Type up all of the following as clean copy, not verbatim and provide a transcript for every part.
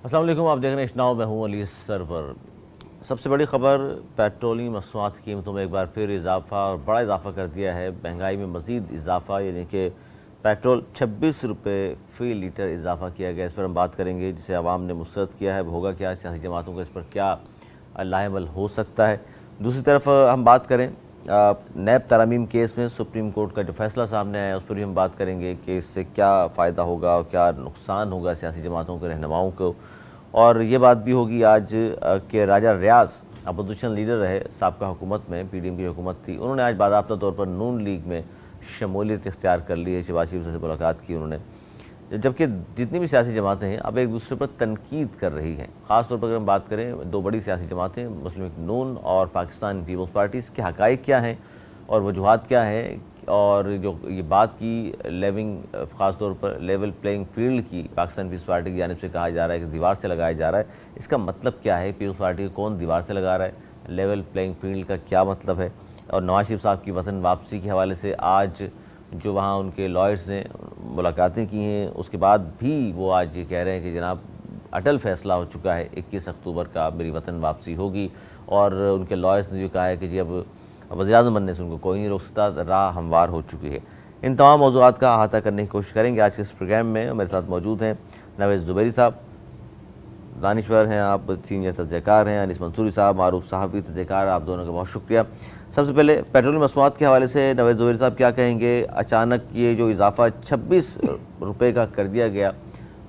अस्सलाम वालेकुम, आप देख रहे हैं इश्नाव, मैं हूँ अली सरवर। सबसे बड़ी ख़बर, पेट्रोलियम मसनूआत की कीमतों में एक बार फिर इजाफा और बड़ा इजाफा कर दिया है। महंगाई में मज़ीद इजाफा, यानी कि पेट्रोल 26 रुपये फ़ी लीटर इजाफा किया गया। इस पर हम बात करेंगे, जिसे आवाम ने मुस्तरद किया है, होगा क्या, सियासी जमातों का इस पर क्या लाएमल हो सकता है। दूसरी तरफ हम बात करें नैब तरमीम केस में सुप्रीम कोर्ट का जो फैसला सामने आया, उस पर भी हम बात करेंगे कि इससे क्या फ़ायदा होगा और क्या नुकसान होगा सियासी जमातों के रहनुमाओं को। और ये बात भी होगी आज कि राजा रियाज अपोजिशन लीडर रहे साबका हुकूमत में, PDM की हुकूमत थी, उन्होंने आज बाज़ाब्ता तौर पर नून लीग में शमूलियत इख्तियार कर ली है। शहबाज शरीफ से मुलाकात की उन्होंने, जबकि जितनी भी सियासी जमातें हैं अब एक दूसरे पर तनकीद कर रही हैं। ख़ास तौर पर अगर हम बात करें दो बड़ी सियासी जमातें, मुस्लिम लीग नून और पाकिस्तान पीपल्स पार्टी, इसके हक़ाइक़ क्या हैं और वजूहात क्या हैं, और जो ये बात की ख़ास तौर पर लेवल प्लेइंग फील्ड की पाकिस्तान पीपल्स पार्टी की जानिब से कहा जा रहा है कि दीवार से लगाया जा रहा है, इसका मतलब क्या है? पीपल्स पार्टी को कौन दीवार से लगा रहा है? लेवल प्लेइंग फील्ड का क्या मतलब है? और नवाज शरीफ साहब की वतन वापसी के हवाले से आज जो वहाँ उनके लॉयर्स ने मुलाकातें की हैं, उसके बाद भी वो आज ये कह रहे हैं कि जनाब अटल फैसला हो चुका है, 21 अक्टूबर का मेरी वतन वापसी होगी। और उनके लॉयर्स ने जो कहा है कि जी अब वज़ीर-ए-आज़म बनने से उनको कोई नहीं रोक सकता, राह हमवार हो चुकी है। इन तमाम मौज़ूआत का अहाता करने की कोशिश करेंगे आज के इस प्रोग्राम में। मेरे साथ मौजूद हैं नवेज़ ज़ुबैरी साहब, दानिश्वर हैं आप, सीनियर तज़्ज़ियाकार हैं, अनीस मंसूरी साहब, मारूफ सहाफ़ी तज़्ज़ियाकार, आप दोनों का बहुत शुक्रिया। सबसे पहले पेट्रोलियम मसनूआत के हवाले से नवेज़ ज़ुबैरी साहब क्या कहेंगे? अचानक ये जो इजाफ़ा 26 रुपये का कर दिया गया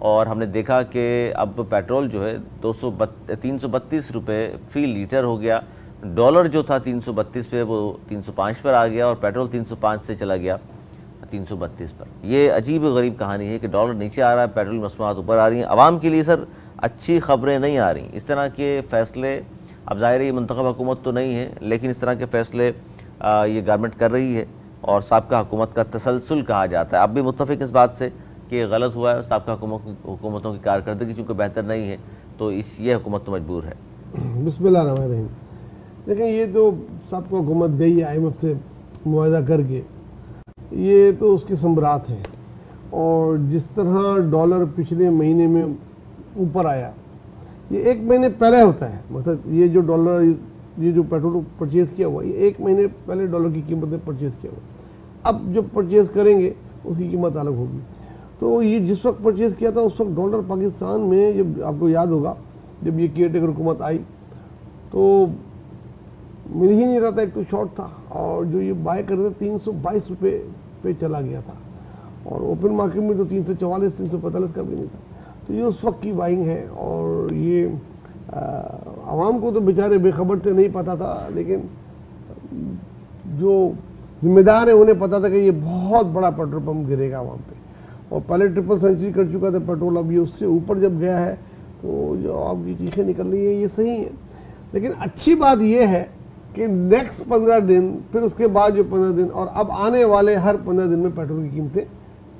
और हमने देखा कि अब पेट्रोल जो है 332 रुपये फ़ी लीटर हो गया। डॉलर जो था 332 पे वो 305 पर आ गया और पेट्रोल 305 से चला गया 332 पर। ये अजीब गरीब कहानी है कि डॉलर नीचे आ रहा है, पेट्रोल मसनूआत ऊपर आ रही हैं। आवाम के लिए सर अच्छी खबरें नहीं आ रही। इस तरह के फ़ैसले, अब ज़ाहिर है ये मुंतखब हुकूमत तो नहीं है, लेकिन इस तरह के फ़ैसले ये गवर्नमेंट कर रही है और साबका हुकूमत का तसलसल कहा जाता है। आप भी मुत्तफ़िक़ इस बात से कि ये गलत हुआ है, साबका हुकूमतों की कारकर्दगी चूँकि बेहतर नहीं है तो ये हुकूमत तो मजबूर है। बिस्मिल्लाहिर्रहमानिर्रहीम। देखें, ये तो साबका हुकूमत गई IMF से मुआहदा करके, ये तो उसके सम्राट हैं। और जिस तरह डॉलर पिछले महीने में ऊपर आया, ये 1 महीने पहले होता है। मतलब ये जो डॉलर, ये जो पेट्रोल परचेज़ किया हुआ, ये 1 महीने पहले डॉलर की कीमत में परचेज़ किया हुआ। अब जब परचेज़ करेंगे उसकी कीमत अलग होगी। तो ये जिस वक्त परचेज़ किया था उस वक्त डॉलर पाकिस्तान में, जब आपको याद होगा जब ये केयरटेकर हुकूमत आई तो मिल ही नहीं रहा था, एक तो शॉर्ट था, और जो ये बाय कर रहे थे 322 रुपये पे चला गया था, और ओपन मार्केट में तो 344 345 का भी नहीं था। तो ये उस वक्त की बाइंग है। और ये आवाम को तो बेचारे बेखबर थे, नहीं पता था, लेकिन जो जिम्मेदार है उन्हें पता था कि ये बहुत बड़ा पेट्रोल पंप गिरेगा आवाम पे। और पहले ट्रिपल सेंचुरी कर चुका था पेट्रोल, अब ये उससे ऊपर जब गया है तो जो आपकी चीखें निकल रही है ये सही है। लेकिन अच्छी बात ये है कि नेक्स्ट 15 दिन, फिर उसके बाद जो 15 दिन और अब आने वाले हर 15 दिन में पेट्रोल की कीमतें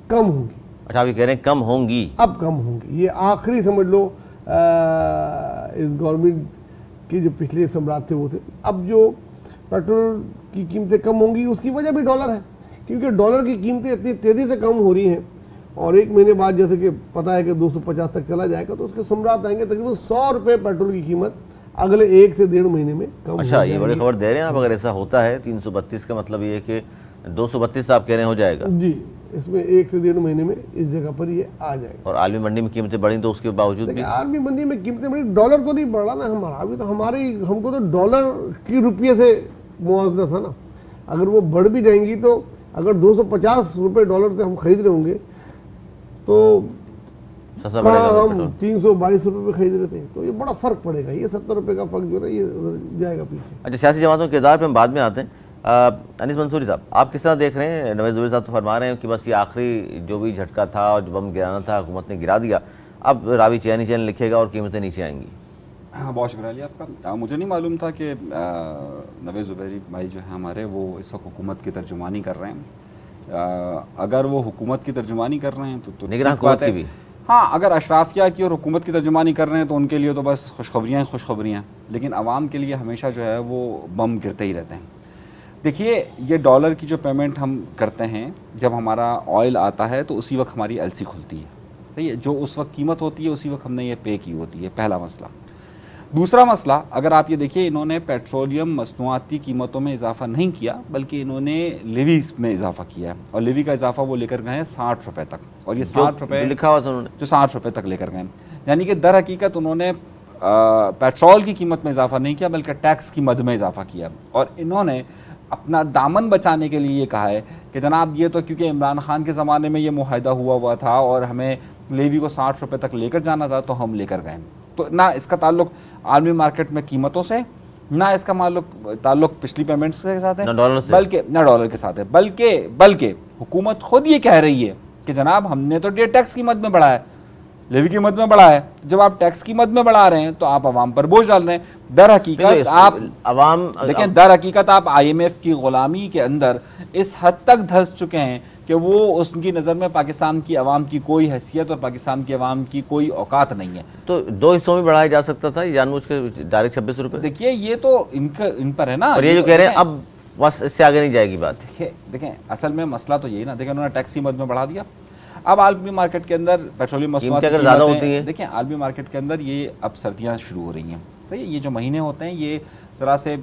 कम होंगी। अच्छा, आप ये कह रहे हैं कम होंगी? अब कम होंगी। ये आखिरी समझ लो इस गवर्नमेंट के जो पिछले सम्राट थे वो थे। अब जो पेट्रोल की कीमतें कम होंगी उसकी वजह भी डॉलर है, क्योंकि डॉलर की कीमतें इतनी तेज़ी से कम हो रही हैं। और 1 महीने बाद जैसे कि पता है कि 250 तक चला जाएगा, तो उसके सम्राट आएंगे। तकरीबन 100 रुपये पेट्रोल की कीमत अगले 1 से 1.5 महीने में कम। अच्छा, ये बड़ी खबर दे रहे हैं आप। अगर ऐसा होता है 332 का मतलब ये कि 232 तो आप कह रहे हैं हो जाएगा जी, इसमें 1 से 1.5 महीने में इस जगह पर ये आ जाएगा। और आलमी मंडी में कीमतें बढ़ी तो उसके बावजूद भी आलमी मंडी में कीमतें बढ़ी, डॉलर तो नहीं बढ़ा ना हमारा। अभी तो हमको तो डॉलर की रुपये से मुआवजा था ना। अगर वो बढ़ भी जाएंगी तो अगर 250 रुपये डॉलर से हम खरीद रहे होंगे तो सस्ता पड़ेगा। हम 322 रुपये में खरीद रहे थे, तो ये बड़ा फ़र्क पड़ेगा। ये 70 रुपये का फ़र्क जो है ये जाएगा पीछे। अच्छा, सियासी जमातों के किरदार पे हम बाद में आते हैं। अनीस मंसूरी साहब, आप किस तरह देख रहे हैं? नवेज़ ज़ुबैरी साहब तो फरमा रहे हैं कि बस ये आखिरी जो भी झटका था और जो बम गिराना था हुकूमत ने गिरा दिया, अब रावी चैन चैन लिखेगा और कीमतें नीचे आएंगी। हाँ, बहुत शुक्रिया अली आपका। मुझे नहीं मालूम था कि नवेज़ ज़ुबैरी भाई जो है हमारे, वो इस वक्त हुकूमत की तर्जुमानी कर रहे हैं। अगर वो हुकूमत की तर्जुमानी कर रहे हैं तो निगरान हुकूमत की भी। हाँ, अगर अशराफिया की और हुकूमत की तर्जुमानी कर रहे हैं तो उनके लिए तो बस खुशखबरियाँ, लेकिन आवाम के लिए हमेशा जो है वो बम गिरते ही रहते हैं। देखिए, ये डॉलर की जो पेमेंट हम करते हैं, जब हमारा ऑयल आता है तो उसी वक्त हमारी LC खुलती है। सही है, जो उस वक्त कीमत होती है उसी वक्त हमने ये पे की होती है, पहला मसला। दूसरा मसला, अगर आप ये देखिए, इन्होंने पेट्रोलियम मसनूआती कीमतों में इजाफा नहीं किया, बल्कि इन्होंने लेवी में इजाफा किया है, और लेवी का इजाफा वो लेकर गए हैं 60 रुपये तक, और ये 60 रुपये लिखा हुआ था उन्होंने, जो 60 रुपये तक लेकर गए, यानी कि दर हकीकत उन्होंने पेट्रोल की कीमत में इजाफा नहीं किया बल्कि टैक्स की मद में इजाफा किया। और इन्होंने अपना दामन बचाने के लिए ये कहा है कि जनाब ये तो क्योंकि इमरान खान के ज़माने में ये मुआहदा हुआ था और हमें लेवी को 60 रुपये तक लेकर जाना था, तो हम लेकर गए। तो ना इसका ताल्लुक आलमी मार्केट में कीमतों से, ना इसका ताल्लुक पिछली पेमेंट्स के साथ है, बल्कि ना डॉलर के साथ है, बल्कि हुकूमत खुद ये कह रही है कि जनाब हमने तो ये टैक्स की मद में बढ़ा है, लेवी की मद में बढ़ा है। जब आप टैक्स की मद में बढ़ा रहे हैं तो आप आवाम पर बोझ डाल रहे हैं। दर हकीकत आप आवाम देखें, दर हकीकत आप IMF की गुलामी के अंदर इस हद तक धंस चुके हैं कि वो उसकी नज़र में पाकिस्तान की आवाम की कोई हैसियत और पाकिस्तान की आवाम की कोई औकात नहीं है। तो 2 हिस्सों में बढ़ाया जा सकता था जानबूझ के डायरेक्ट 26 रुपये। देखिए ये तो इन पर है ना, और ये जो कह रहे हैं अब बस इससे आगे नहीं जाएगी बात। देखें असल में मसला तो यही ना, देखें उन्होंने टैक्स की मद में बढ़ा दिया। अब आलमी मार्केट के अंदर पेट्रोलियम मसनूआत अगर ज़्यादा होती है, देखिए आलमी मार्केट के अंदर ये अब सर्दियाँ शुरू हो रही हैं, सही है, ये जो महीने होते हैं ये ज़रा से इस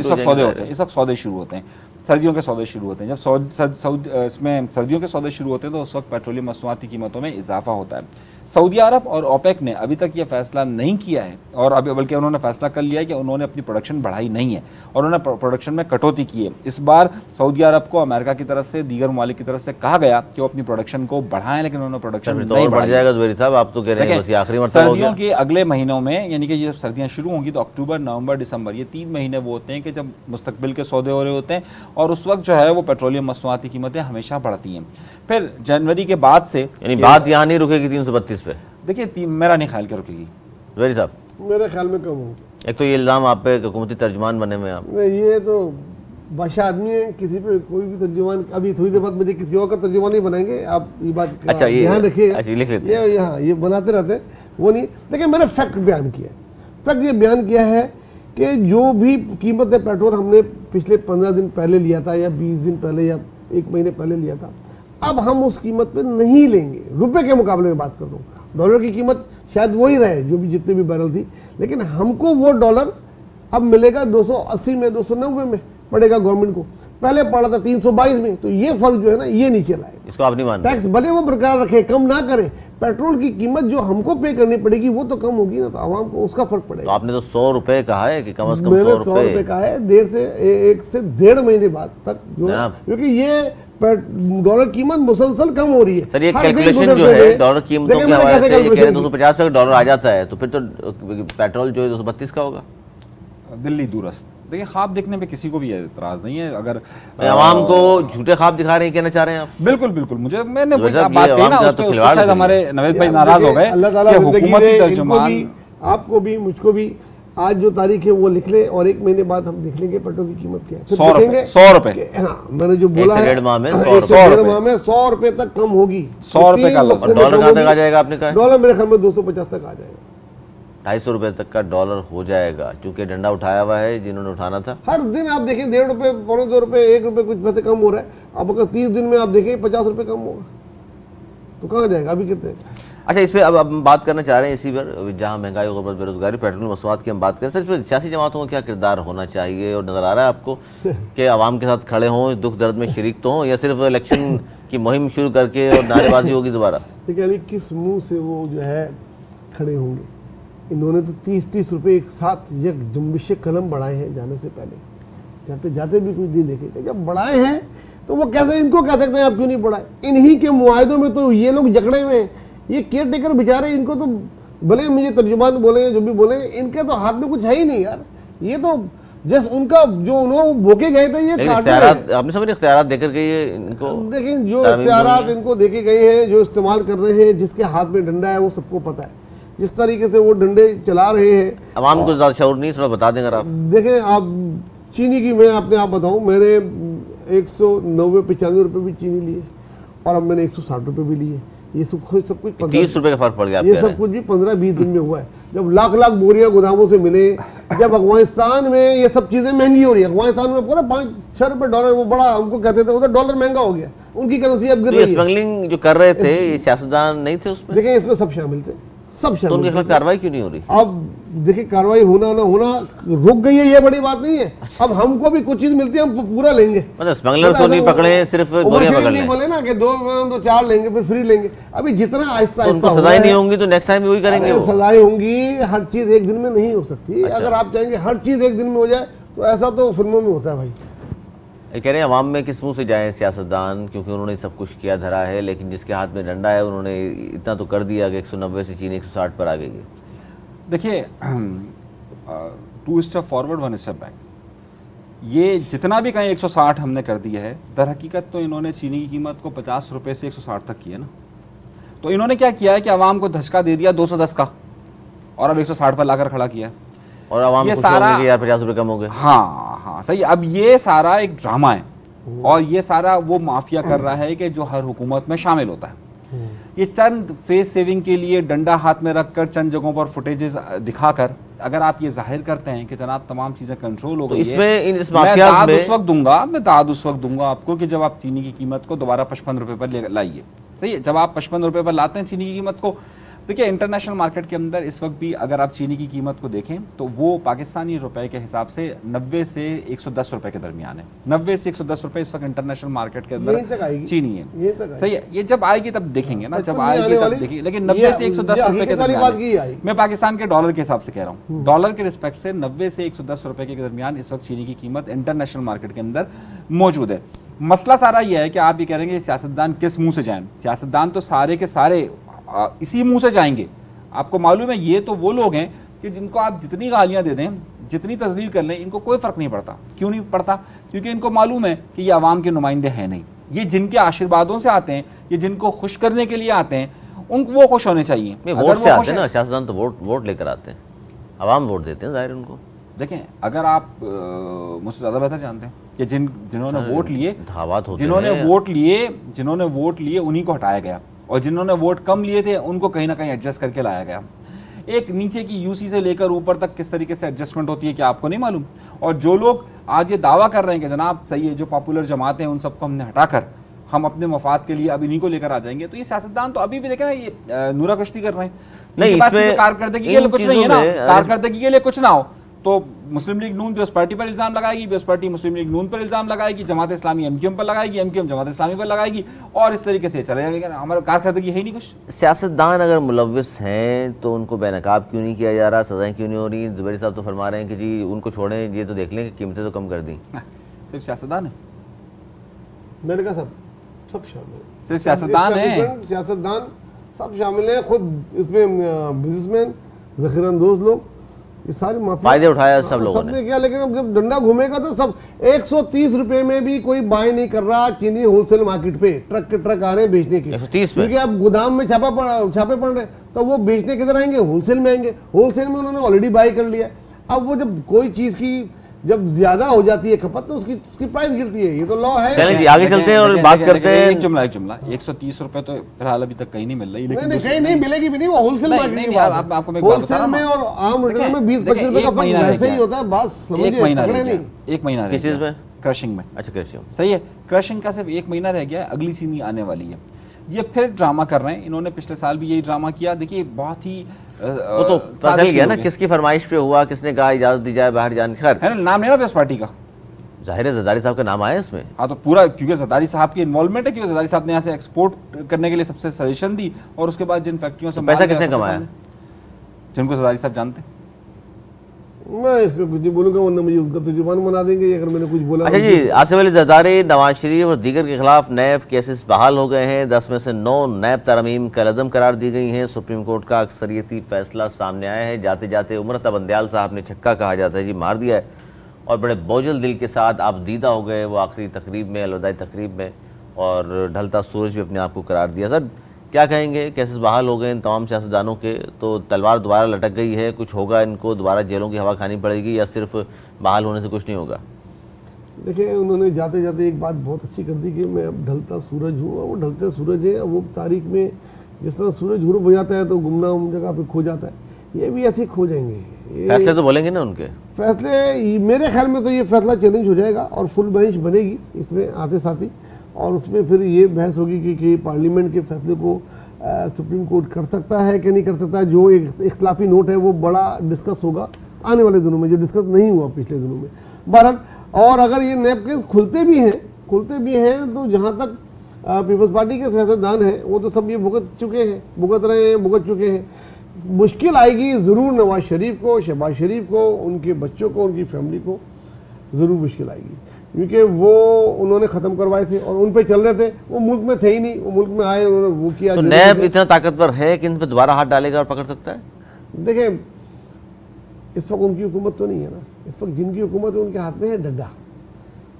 वक्त सौदे होते हैं, इस वक्त सौदे शुरू होते हैं, सर्दियों के सौदे शुरू होते हैं। जब इसमें सर्दियों के सौदे शुरू होते हैं तो उस वक्त पेट्रोलियम मसनूआती कीमतों में इजाफा होता है। सऊदी अरब और ओपेक ने अभी तक ये फैसला नहीं किया है, और अभी बल्कि उन्होंने फैसला कर लिया है कि उन्होंने अपनी प्रोडक्शन बढ़ाई नहीं है और उन्होंने प्रोडक्शन में कटौती की है। इस बार सऊदी अरब को अमेरिका की तरफ से, दीगर ममालिक की तरफ से कहा गया कि वो अपनी प्रोडक्शन को बढ़ाएं, लेकिन उन्होंने प्रोडक्शन नहीं बढ़ाई। आप तो कह रहे हैं आखिरी मरतबा सर्दियों के अगले महीनों में, यानी कि ये सर्दियाँ शुरू होंगी तो अक्टूबर, नवंबर, दिसंबर, ये 3 महीने वो होते हैं कि जब मुस्तकबिल के सौदे हो रहे होते हैं, और उस वक्त जो है वो पेट्रोलियम मसनूआती कीमतें हमेशा बढ़ती हैं। फिर जनवरी के बाद से, यानी बात यहाँ नहीं रुकेगी 332 पे। देखिए मेरा नहीं ख्याल क्या रुकेगी ज़ुबैरी साहब, मेरे ख्याल में कम होगी। एक तो ये इल्ज़ाम आप पे हुकूमती तर्जुमान बने में, आप नहीं, ये तो बादशाह आदमी है, किसी पे कोई भी तर्जुमान, अभी थोड़ी देर बाद मुझे किसी और का तर्जुमान नहीं बनाएंगे आप, ये बात अच्छा ये ध्यान रखिएगा। अच्छा लिख लेते हैं, यहाँ ये बनाते रहते हैं, वो नहीं। देखिए मैंने फैक्ट बयान किया, फैक्ट ये बयान किया है कि जो भी कीमत है पेट्रोल हमने पिछले 15 दिन पहले लिया था, या 20 दिन पहले, या 1 महीने पहले लिया था, अब हम उस कीमत पे नहीं लेंगे। रुपए के मुकाबले में बात कर रहा हूँ, डॉलर की कीमत शायद वही रहे जो भी जितने भी बैरल थी, लेकिन हमको वो डॉलर अब मिलेगा 280 में, 290 में पड़ेगा गवर्नमेंट को, पहले पड़ा था 322 में। तो ये फर्क जो है ना, ये नीचे लाएगा। इसको आप नहीं मानते? टैक्स भले वो बरकरार रखे, कम ना करें, पेट्रोल की कीमत जो हमको पे करनी पड़ेगी वो तो कम होगी ना, तो आवाम को उसका फर्क पड़ेगा। तो आपने तो 100 रुपए कहा है कि कम से कम 100 रुपए कहा है, 1 से 1.5 महीने बाद तक जो, क्योंकि ये डॉलर कीमत मुसलसल कम हो रही है। सर ये कैलकुलेशन जो है डॉलर कीमतों के हवाले से, ये कह रहे हैं 250 पे डॉलर आ जाता है, तो फिर तो पेट्रोल जो है 232 का होगा। दिल्ली दूरस्त, देखिए ख्वाब देखने पे किसी को भी एतराज नहीं है। अगर आवाम को झूठे ख्वाब दिखा रहे हैं, कहना चाह रहे हैं आप? बिल्कुल बिल्कुल, मैंने बात कही ना, उस पे शायद हमारे नवेद भाई नाराज हो गए। अल्लाह ताला हुकूमती तर्जुमान, आपको भी मुझको भी आज जो तारीख है वो लिख ले, और 1 महीने बाद हम देख लेंगे पेट्रोल की कीमत क्या है, 100 रुपए। हाँ मैंने जो बोला है 1.5 माह में 100 रुपए तक कम होगी। 100 रुपए का डॉलर कहाँ तक आ जाएगा आपने कहा? डॉलर मेरे ख्याल में 250 तक आ जाएगा, 250 रुपए तक का डॉलर हो जाएगा, क्योंकि डंडा उठाया हुआ है जिन्होंने उठाना था। हर दिन आप देखें 1.5 रुपए, 2 रुपए, 1 रुपए कुछ पैसे कम हो रहा है। अब अगर 30 दिन में आप देखें 50 रुपए कम होगा, तो कहाँ जाएगा? अभी कितने? अच्छा इस पर अब हम बात करना चाह रहे हैं, इसी पर जहाँ महंगाई, गुर्बत, बेरोजगारी, पेट्रोल मसनूआत की हम बात करें। सर इस पर सियासी जमातों का क्या किरदार होना चाहिए, और नज़र आ रहा है आपको कि आवाम के साथ खड़े हों, इस दुख दर्द में शरीक तो हों, या सिर्फ इलेक्शन की मुहिम शुरू करके और नारेबाजी होगी दोबारा? देखिए किस मुँह से वो जो है खड़े होंगे? इन्होंने तो 30-30 रुपये एक साथ एक जुम्बिश कलम बढ़ाए हैं जाने से पहले, जाते जाते भी कुछ दिन देखे, जब बढ़ाए हैं तो वो कैसे, इनको कह सकते हैं आप क्यों नहीं बढ़ाए? इन्हीं के मुआहदों में तो ये लोग जकड़े हुए हैं, ये केयर टेकर बेचारे, इनको तो भले मुझे तर्जुमान बोले जो भी बोले, इनके तो हाथ में कुछ है ही नहीं यार। ये तो जैसे उनका जो उन्होंने भोके गए थे, ये आपने समझ इख्तियारात देकर के ये इनको देखें, जो इख्तियारात इनको देखे गए हैं, जो इस्तेमाल कर रहे हैं, जिसके हाथ में डंडा है वो सबको पता है, जिस तरीके से वो डंडे चला रहे हैं। अवाम को ज़्यादा शऊर नहीं, थोड़ा बता देंगे आप। देखें आप चीनी की, मैं अपने आप बताऊं, मैंने 190-95 रुपये भी चीनी लिए, और अब मैंने 160 रुपये भी लिए। ये सब कुछ 30 रुपये का फर्क पड़ गया। ये सब कुछ भी 15-20 दिन में हुआ है। जब लाख बोरियां गोदामों से मिले, जब अफगानिस्तान में ये सब चीज़ें महंगी हो रही है, अफगानिस्तान में पूरा 5-6 रुपये डॉलर, वो बड़ा हमको कहते थे उधर डॉलर महंगा हो गया, उनकी करेंसी अब गिर तो रही है। स्मगलिंग जो कर रहे थे ये सियासतदान नहीं थे उसमें? देखें इसमें सब शामिल थे, सब तो शामिल उनके थे। खिलाफ कार्रवाई क्यों नहीं हो रही? अब देखिए कार्रवाई होना ना होना रुक गई है, ये बड़ी बात नहीं है। अब हमको भी कुछ चीज मिलती है, हम पूरा लेंगे। मतलब स्मगलर तो नहीं पकड़े, सिर्फ गोलियां पकड़ नहीं लें। बोले ना कि 2 4 लेंगे फिर फ्री लेंगे। अभी जितना आहिस्ता तो उनको आहिस्ता सजाएं नहीं होंगी तो नेक्स्ट टाइम भी वही करेंगे वो। सजाएं होंगी, हर चीज एक दिन में नहीं हो सकती। अच्छा। अगर आप चाहेंगे हर चीज एक दिन में हो जाए तो ऐसा तो फिल्मों में होता है भाई। ये कह रहे हैं अवाम में किस मुंह से जाएं सियासतदान, क्योंकि उन्होंने सब कुछ किया धरा है, लेकिन जिसके हाथ में डंडा है उन्होंने इतना तो कर दिया कि 190 से चीन 160 पर आ गई है। देखिए 2 स्टेप फॉरवर्ड 1 स्टेप बैक, ये जितना भी कहीं 160 हमने कर दिया है, दर हकीकत तो इन्होंने चीनी की कीमत को 50 रुपये से 160 तक किया ना। तो इन्होंने क्या किया है कि आवाम को धचका दे दिया 210 का, और अब 160 पर लाकर खड़ा किया। और आवाम ये को सारा यार 50 रुपये कम हो गए। हाँ हाँ सही। अब ये सारा एक ड्रामा है, और ये सारा वो माफिया कर रहा है कि जो हर हुकूमत में शामिल होता है। ये चंद फेस सेविंग के लिए डंडा हाथ में रखकर चंद जगहों पर फुटेजेस दिखाकर अगर आप ये जाहिर करते हैं कि जनाब तमाम चीजें कंट्रोल हो तो गई है, इसमें इस मैं माफियाज दाद में उस वक्त दूंगा, मैं दाद उस वक्त दूंगा आपको कि जब आप चीनी की कीमत को दोबारा 55 रुपए पर लाइए। सही है, जब आप 55 रुपए पर लाते हैं चीनी की कीमत को, देखिए इंटरनेशनल मार्केट के अंदर इस वक्त भी अगर आप चीनी की कीमत को देखें तो वो पाकिस्तानी रुपए के हिसाब से 90 से 110 रुपए के दरमियान है। 90 से 110 रुपए इस वक्त इंटरनेशनल मार्केट के अंदर चीनी है। सही है, ये जब आएगी तब देखेंगे ना, जब आएगी तब देखेंगे। लेकिन 90 से 110 रुपए के दरमियान, मैं पाकिस्तान के डॉलर के हिसाब से कह रहा हूँ, डॉलर के रिस्पेक्ट से 90 से 110 रुपए के दरमियान इस वक्त चीनी की कीमत इंटरनेशनल मार्केट के अंदर मौजूद है। मसला सारा यह है कि आप ये कह रहे हैं सियासतदान किस मुंह से जाएं। सियासतदान तो सारे के सारे इसी मुंह से जाएंगे। आपको मालूम है ये तो वो लोग हैं कि जिनको आप जितनी गालियां दे दें, जितनी तजलील कर लें, इनको कोई फ़र्क नहीं पड़ता। क्यों नहीं पड़ता? क्योंकि इनको मालूम है कि ये आवाम के नुमाइंदे हैं नहीं। ये जिनके आशीर्वादों से आते हैं, ये जिनको खुश करने के लिए आते हैं, उनको वो खुश होने चाहिए। वोट से आते हैं ना, सियासतदान तो वोट लेकर आते हैं, आवाम वोट देते हैं जाहिर उनको। देखें, अगर आप मुझसे ज़्यादा बेहतर जानते हैं कि जिन्होंने वोट लिए, जिन्होंने वोट लिए उन्हीं को हटाया गया, और जिन्होंने वोट कम लिए थे उनको कहीं ना कहीं एडजस्ट करके लाया गया। एक नीचे की यूसी से लेकर ऊपर तक किस तरीके से एडजस्टमेंट होती है कि आपको नहीं मालूम। और जो लोग आज ये दावा कर रहे हैं कि जनाब सही है, जो पॉपुलर जमातें हैं उन सबको हमने हटाकर हम अपने मफाद के लिए अब इन्हीं को लेकर आ जाएंगे, तो ये सियासतदान तो अभी भी देखें ना, ये नूरा कश्ती कर रहे हैं। नहीं, इसमें कारकर्दगी के लिए कुछ नहीं है ना, कारकर्दगी के लिए कुछ ना हो तो मुस्लिम लीग नून पीपल्स पार्टी पर इल्जाम लगाएगी, पीपल्स पार्टी मुस्लिम लीग नून पर इल्जाम लगाएगी, जमात इस्लामी एमक्यूएम पर लगाएगी, एमक्यूएम जमात इस्लामी पर लगाएगी, और इस तरीके से चले जाएगा। हमारा कारकर्दगी है ही नहीं कुछ। सियासतदान अगर मुलव्विस हैं तो उनको बेनकाब क्यों नहीं किया जा रहा, सजाएं क्यों नहीं हो रही? जुबैरी साहब तो फरमा रहे हैं कि जी उनको छोड़ें, ये तो देख लें कि कीमतें तो कम कर दी। सिर्फ सियासतदान है? मैंने कहा सब शामिल, सिर्फ सियासतदान है? सियासतदान सब शामिल है, खुद इसमें बिजनेसमैन, ज़ख़ीरअंदोज़ लोग, ये सारी फायदे उठाया सब लोगों ने किया। लेकिन अब जब डंडा घूमेगा तो सब 130 रुपए में भी कोई बाय नहीं कर रहा चीनी होलसेल मार्केट पे। ट्रक के ट्रक आ रहे हैं बेचने के, 130 पे, क्योंकि अब गोदाम में छापे पड़ रहे हैं, तो वो बेचने किधर आएंगे? होलसेल में आएंगे। होलसेल में उन्होंने ऑलरेडी बाय कर लिया। अब वो जब कोई चीज की जब ज्यादा हो जाती है खपत तो उसकी प्राइस गिरती है। ये तो लॉ है। चलें जी आगे चलते हैं और बात करते हैं। एक जुमला 130 रुपए तो फिलहाल अभी तक कहीं नहीं मिल रही, लेकिन कहीं नहीं मिलेगी भी नहीं, वो होलसेल मार्केट में। आपको मैं एक बात बता रहा हूं, में और आम रिटेल में 20-25 रुपए का फर्क वैसे ही होता है। बस समझिए, एक महीना किस चीज में? क्रशिंग में। अच्छा, क्रशिंग सही है, क्रशिंग का सिर्फ 1 महीना रह गया है, अगली चीनी आने वाली है। ये फिर ड्रामा कर रहे हैं, इन्होंने पिछले साल भी यही ड्रामा किया। देखिए बहुत ही वो तो पता चल गया ना किसकी फरमाइश पे हुआ, किसने कहा इजाजत दी जाए बाहर जाने। खैर है ना, नाम नहीं ना पीपल्स पार्टी का, जाहिर है ज़रदारी साहब का नाम आया इसमें। हाँ तो पूरा, क्योंकि ज़रदारी साहब की इन्वॉल्वमेंट है, क्योंकि ज़रदारी साहब ने यहाँ से एक्सपोर्ट करने के लिए सबसे सजेशन दी, और उसके बाद जिन फैक्ट्रियों से पैसा किसने कमाया, जिनको ज़रदारी साहब जानते। मैं इसमें कुछ नहीं बोलूंगा, वरना मुझे उसका तो जुबान बना देंगे अगर मैंने कुछ बोला। अच्छा जी, आसिफ अली ज़रदारी, नवाज शरीफ और दीगर के खिलाफ नैब केसेस बहाल हो गए हैं। 10 में से 9 नैब तरमीम कलअदम करार दी गई हैं। सुप्रीम कोर्ट का अक्सरियती फैसला सामने आया है। जाते जाते उमर बंदयाल साहब ने छक्का कहा जाता है जी मार दिया है, और बड़े बोझल दिल के साथ आप दीदा हो गए वो आखिरी तकरीब में, अलविदाई तकरीब में, और ढलता सूरज भी अपने आप को करार दिया। सर क्या कहेंगे, केसेस बहाल हो गए इन तमाम सियासतदानों के, तो तलवार दोबारा लटक गई है, कुछ होगा, इनको दोबारा जेलों की हवा खानी पड़ेगी, या सिर्फ बहाल होने से कुछ नहीं होगा? देखिए, उन्होंने जाते जाते एक बात बहुत अच्छी कर दी कि मैं अब ढलता सूरज हूँ, और वो ढलते सूरज है। वो तारीख में जिस तरह सूरज घुरूब हो जाता है तो गुमनाम जगह पे खो जाता है, ये भी ऐसे खो जाएंगे। फैसले तो बोलेंगे ना उनके फैसले, मेरे ख्याल में तो ये फैसला चैलेंज हो जाएगा और फुल बेंच बनेगी इसमें आते साथ ही, और उसमें फिर ये बहस होगी कि पार्लियामेंट के फैसले को सुप्रीम कोर्ट कर सकता है कि नहीं कर सकता। जो एक इख्तलाफी नोट है वो बड़ा डिस्कस होगा आने वाले दिनों में, जो डिस्कस नहीं हुआ पिछले दिनों में भारत। और अगर ये नैब केस खुलते भी हैं तो जहाँ तक पीपल्स पार्टी के सियासतदान हैं वो तो सब ये भुगत चुके हैं। मुश्किल आएगी ज़रूर नवाज शरीफ को, शहबाज शरीफ को, उनके बच्चों को, उनकी फैमिली को ज़रूर मुश्किल आएगी, क्योंकि वो उन्होंने ख़त्म करवाए थे और उन पे चल रहे थे। वो मुल्क में थे ही नहीं, वो मुल्क में आए, उन्होंने वो किया। तो नैब इतना ताकतवर है कि इन पर दोबारा हाथ डालेगा और पकड़ सकता है? देखें, इस वक्त उनकी हुकूमत तो नहीं है ना, इस वक्त जिनकी हुकूमत है उनके हाथ में है डंडा,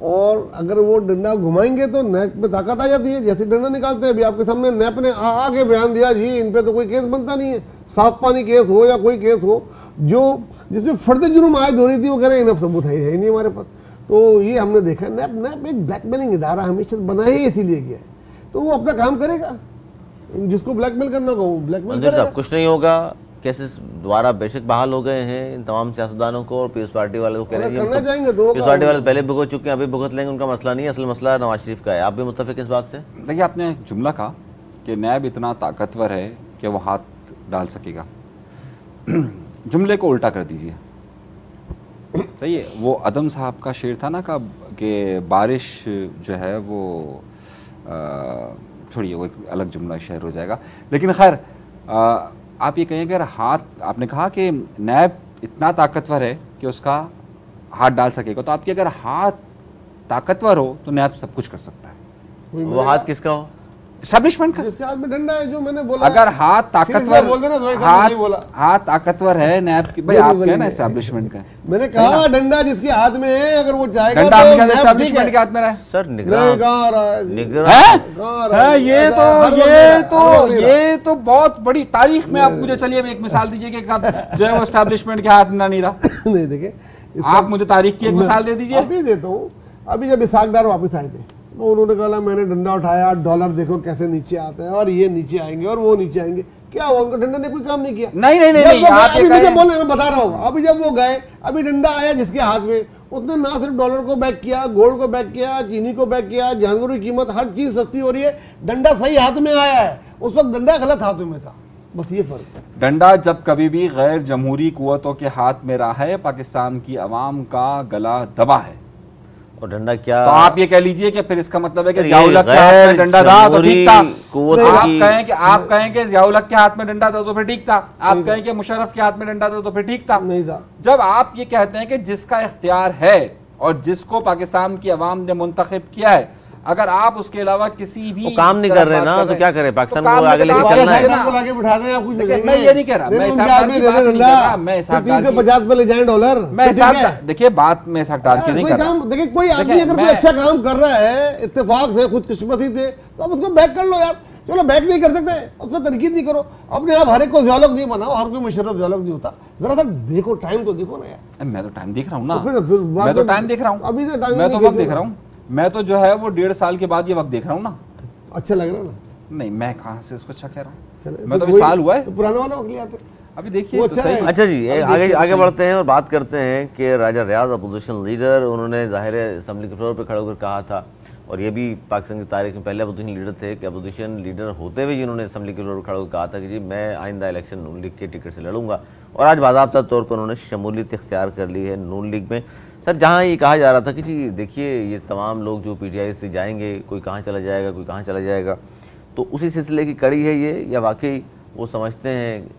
और अगर वो डंडा घुमाएंगे तो नैब में ताकत आ जाती है। जैसे डंडा निकालते हैं, अभी आपके सामने नैब ने आगे बयान दिया, जी इन पे तो कोई केस बनता नहीं है, साफ पानी केस हो या कोई केस हो जो जिसमें फर्द जुर्म आयद हो रही थी, वो कह रहे हैं इनफ सबूत है नहीं हमारे पास। तो ये हमने देखा, नैब एक ब्लैकमेलिंग इदारा हमेशा बनाया ही इसीलिए गया है, तो वो अपना काम करेगा, जिसको ब्लैकमेल करना होगा वो ब्लैकमेल करेगा। कुछ नहीं होगा, केसेस दोबारा बेशक बहाल हो गए हैं इन तमाम सियासतदानों को, और पीपल्स पार्टी वाले को कह रहे हैं पीपल्स पार्टी वाले पहले भुगत चुके हैं, अभी भुगत लेंगे, उनका मसला नहीं है, असल मसला नवाज शरीफ का है। आप भी मुत्तफिक इस बात से? देखिए, आपने जुमला कहा कि नैब इतना ताकतवर है कि वो हाथ डाल सकेगा। जुमले को उल्टा कर दीजिए, सही है। वो अदम साहब का शेर था ना कि बारिश जो है वो छोड़िए, वो एक अलग जुमला शेर हो जाएगा। लेकिन खैर, आप ये कहें अगर हाथ, आपने कहा कि नैब इतना ताकतवर है कि उसका हाथ डाल सकेगा, तो आपके अगर हाथ ताकतवर हो तो नैब सब कुछ कर सकता है। वो हाथ किसका हो? एस्टैब्लिशमेंट का, जिसके हाथ में डंडा है, जो मैंने बोला। अगर हाथ ताकतवर, हाथ ताकतवर है नैब की, भाई आप कहें ना एस्टैब्लिशमेंट का, मैंने कहा डंडा जिसके हाथ में है, अगर वो चाहेगा डंडा हमेशा एस्टैब्लिशमेंट के हाथ में रहा है सर। ये तो बहुत बड़ी तारीख में आप मुझे, चलिए एक मिसाल दीजिए कि कब जो है वो एस्टैब्लिशमेंट के हाथ में नहीं रहा। नहीं, देखिए आप मुझे तारीख की एक मिसाल दे दीजिए। अभी देता हूँ। अभी जब इसाक डार वापस आए थे तो उन्होंने कहा मैंने डंडा उठाया, डॉलर देखो कैसे नीचे आता है, और ये नीचे आएंगे और वो नीचे आएंगे। क्या हुआ? उनका डंडा ने कोई काम नहीं किया। नहीं, आप ये मुझे बोलने में बता रहा हूँ। अभी जब वो गए, अभी डंडा आया जिसके हाथ में, उसने ना सिर्फ डॉलर को बैक किया, गोल्ड को बैक किया, चीनी को बैक किया, जानवरों की कीमत, हर चीज सस्ती हो रही है। डंडा सही हाथ में आया है, उस वक्त डंडा गलत हाथों में था, बस ये फर्क है। डंडा जब कभी भी गैर जमहूरी कुव्वतों के हाथ में रहा है, पाकिस्तान की अवाम का गला दबा है। और डंडा क्या, तो आप ये कह लीजिए कि फिर इसका मतलब है कि ज़ियाउल हक के हाथ में डंडा था तो ठीक था। आप कहें कि ज़ियाउल हक के हाथ में डंडा था तो फिर ठीक था। आप कहें कि मुशर्रफ के हाथ में डंडा था तो फिर ठीक था। नहीं था। जब आप ये कहते हैं कि जिसका इख्तियार है और जिसको पाकिस्तान की अवाम ने मुंतखब किया है, अगर आप उसके अलावा किसी भी काम नहीं कर रहे ना, तो क्या करें? पाकिस्तान को आगे लेके चलना है ना। मैं ये नहीं कह रहा, मैं इसाक की बात नहीं कर रहा, मैं इसाक डार की 50 पे ले जाएं डॉलर। मैं इसाक, देखिए बात मैं इसाक डार की नहीं कर रहा। देखिए कोई आदमी अगर कोई अच्छा काम कर रहा है, इत्तेफाक से, खुदकिस्मती से, तो आप उसको बैक कर लो यार। चलो बैक नहीं कर सकते, उसमें तनकीद नहीं करो। अपने आप हर एक को ज़ियाउल हक नहीं बनाओ, हर कोई मुशर्रफ ज़ियाउल हक नहीं होता। जरा सा देखो, टाइम तो देखो ना यार। मैं तो टाइम देख रहा हूँ ना, फिर मैं तो टाइम देख रहा हूँ, अभी से टाइम, मैं तो वक्त देख रहा हूँ। मैं तो जो है वो 1.5 साल के बाद ये वक्त देख रहा हूँ ना। अच्छा लग रहा है ना? नहीं, मैं कहाँ से इसको अच्छा कह रहा हूँ, तो मैं तो अभी साल हुआ है, तो पुराना वाला वक्त ले आते। अभी देखिए तो सही। अच्छा जी, आगे बढ़ते हैं और बात करते हैं कि राजा रियाज अपोजिशन लीडर, उन्होंने ज़ाहिर है असम्बली के फ्लोर पर खड़े होकर कहा था, और ये भी पाकिस्तान की तारीख में पहले अपोजिशन लीडर थे कि अपोजिशन लीडर होते हुए जिन्होंने असम्बली के फ्लोर पर खड़े होकर कहा था कि जी मैं आइंदा इलेक्शन नून लीग के टिकट से लड़ूंगा, और आज बाज़ाब्ता तौर पर उन्होंने शमूलियत इख्तियार कर ली है नून लीग में। सर, जहाँ ये कहा जा रहा था कि जी देखिए ये तमाम लोग जो PTI से जाएंगे, कोई कहाँ चला जाएगा, कोई कहाँ चला जाएगा, तो उसी सिलसिले की कड़ी है ये, या वाकई वो समझते हैं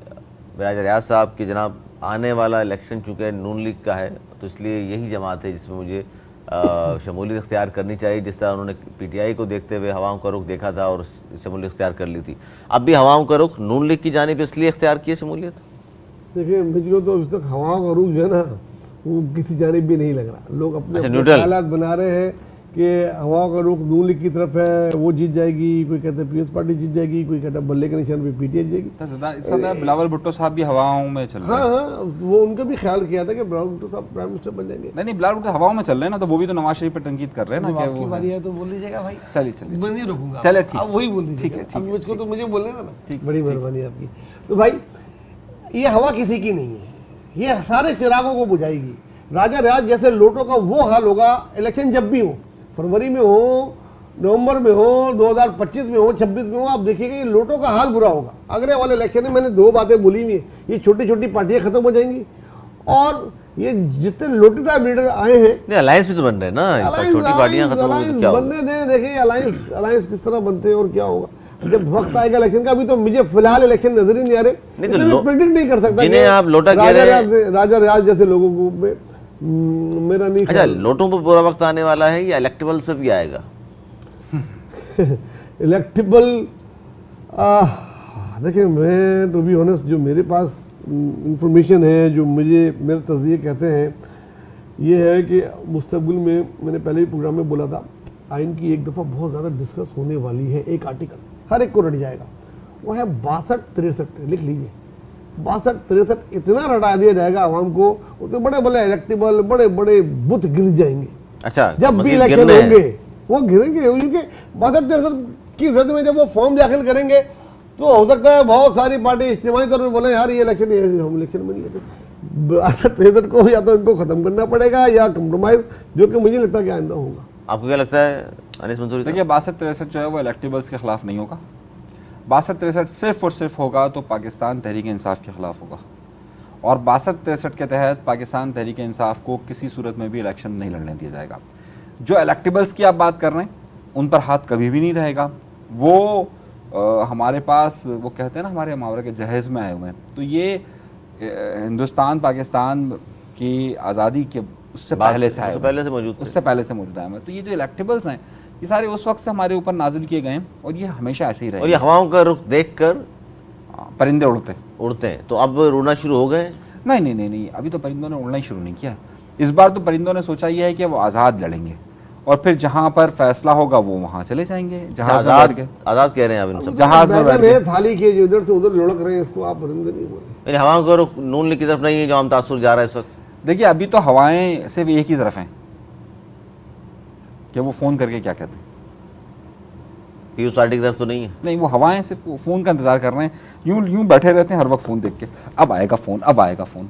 राजा रियाज साहब कि जनाब आने वाला इलेक्शन चूँकि नून लीग का है, तो इसलिए यही जमात है जिसमें मुझे शमूलियत इख्तियार करनी चाहिए, जिस तरह उन्होंने PTI को देखते हुए हवाओं का रुख देखा था और शमूलियत इख्तियार कर ली थी। अब भी हवाओं का रुख नून लीग की जानिब इसलिए इख्तियार की है शमूलियत? देखिए मुझे तो अभी तक हवाओं का रुख जो है ना, वो किसी जानिब भी नहीं लग रहा। लोग अपने हालात बना रहे हैं कि हवाओं का रुख नून लीग की तरफ है, वो जीत जाएगी, कोई कहता है पीपल्स पार्टी जीत जाएगी, कोई कहता है बल्ले के निशान पे PTI जाएगी। बिलावल भुट्टो साहब भी हवाओं में चल रहे हैं। हाँ, वो उनका भी ख्याल किया था कि बिलावल भुट्टो साहब प्राइम मिनिस्टर बन जाएंगे। नहीं, बिलावल भुट्टो हवाओं में चल रहे हैं ना, तो वो भी तो नवाज शरीफ पर तनकीद कर रहे हैं ना। आपकी बारी है तो बोल दीजिएगा भाई। चलिए मैं नहीं रुकूंगा, चले ठीक, आप वही बोल दीजिए। ठीक है, मुझको तो मुझे बोलने था ना, बड़ी मेहरबानी आपकी। तो भाई ये हवा किसी की नहीं है, ये सारे चिरागों को बुझाएगी। राजा रियाज जैसे लोटों का वो हाल होगा इलेक्शन जब भी हो, फरवरी में हो, नवंबर में हो, 2025 में हो, 26 में हो, आप देखिएगा ये नोटों का हाल बुरा होगा। अगले वाले इलेक्शन में मैंने 2 बातें बोली हुई हैं, ये छोटी छोटी पार्टियां खत्म हो जाएंगी और ये जितने लोटे टाइप लीडर आए हैं, नहीं अलायंस भी तो बन रहे हैं ना, छोटी पार्टियां खत्म होंगी तो क्या होगा? बनने दें, देखिए अलायंस किस तरह बनते हैं और क्या होगा जब वक्त आएगा इलेक्शन का। अभी तो मुझे फिलहाल इलेक्शन नजर ही नहीं आ रहे, नहीं तो प्रेडिक्ट नहीं कर सकता जिन्हें आप लोटा कह रहे हैं, राजा राज जैसे लोगों को मेरा नहीं। अच्छा, लोटों पर पूरा वक्त आने वाला है या इलेक्टेबल पे भी आएगा? इलेक्टेबल देखिए, मैं टू बी ऑनेस्ट, जो मेरे पास इंफॉर्मेशन है, जो मुझे मेरे तज़किए कहते हैं, ये है कि मुस्तकबिल में, मैंने पहले भी प्रोग्राम में बोला था, आइन की एक दफ़ा बहुत ज़्यादा डिस्कस होने वाली है। एक आर्टिकल हर एक को रट जाएगा, वो है 62-63, लिख लीजिए 62-63। इतना रटा दिया जाएगा आवाम को, उतने बड़े बड़े इलेक्टेबल, बड़े बड़े बुत गिर जाएंगे। अच्छा, जब भी इलेक्शन होंगे वो गिरेंगे, क्योंकि 62-63 की जद में जब वो फॉर्म दाखिल करेंगे तो हो सकता है बहुत सारी पार्टी इज्तिमाई तौर पर बोले यार ये इलेक्शन हम इलेक्शन में नहीं लेते। 62-63 को या तो इनको खत्म करना पड़ेगा या कंप्रोमाइज, जो कि मुझे लगता है कि आइंदा होगा। आपको क्या लगता है अनीस मंसूरी? देखिए 62-63 जो है वो इलेक्टेबल्स के खिलाफ नहीं होगा। 62-63 सिर्फ और सिर्फ होगा तो पाकिस्तान तहरीक इंसाफ के खिलाफ होगा, और 62-63 के तहत पाकिस्तान तहरीक इंसाफ को किसी सूरत में भी इलेक्शन नहीं लड़ने दिया जाएगा। जो इलेक्टेबल्स की आप बात कर रहे हैं उन पर हाथ कभी भी नहीं रहेगा। वो हमारे पास, वो कहते हैं ना हमारे मुहावरे के जहेज़ में आए हुए हैं, तो ये हिंदुस्तान पाकिस्तान की आज़ादी के उससे पहले से मौजूद है। तो ये जो इलेक्टेबल्स हैं ये सारे उस वक्त से हमारे ऊपर नाजिल किए गए हैं और ये हमेशा ऐसे ही रहे। और ये हवाओं का रुख देखकर परिंदे उड़ते हैं, तो अब उड़ना शुरू हो गए? नहीं, अभी तो परिंदों ने उड़ना ही शुरू नहीं किया। इस बार तो परिंदों ने सोचा ये है कि वो आज़ाद लड़ेंगे और फिर जहाँ पर फैसला होगा वो वहाँ चले जाएंगे। जहाज में बैठ के आज़ाद कह रहे हैं आप इन सब, जहाज में बैठ के थाली के जो इधर से उधर लुढ़क रहे हैं, इसको आप परिंदे नहीं बोल रहे। हवाओं का रुख नून लीग की तरफ नहीं है जो आम तासुर जा रहा है इस वक्त? देखिए अभी तो हवाएं सिर्फ एक ही तरफ हैं कि वो फ़ोन करके क्या कहते हैं। पीयूष पार्टी की तरफ तो नहीं है? नहीं, वो हवाएं सिर्फ फ़ोन का इंतजार कर रहे हैं, यूं बैठे रहते हैं हर वक्त फ़ोन देख के, अब आएगा फ़ोन।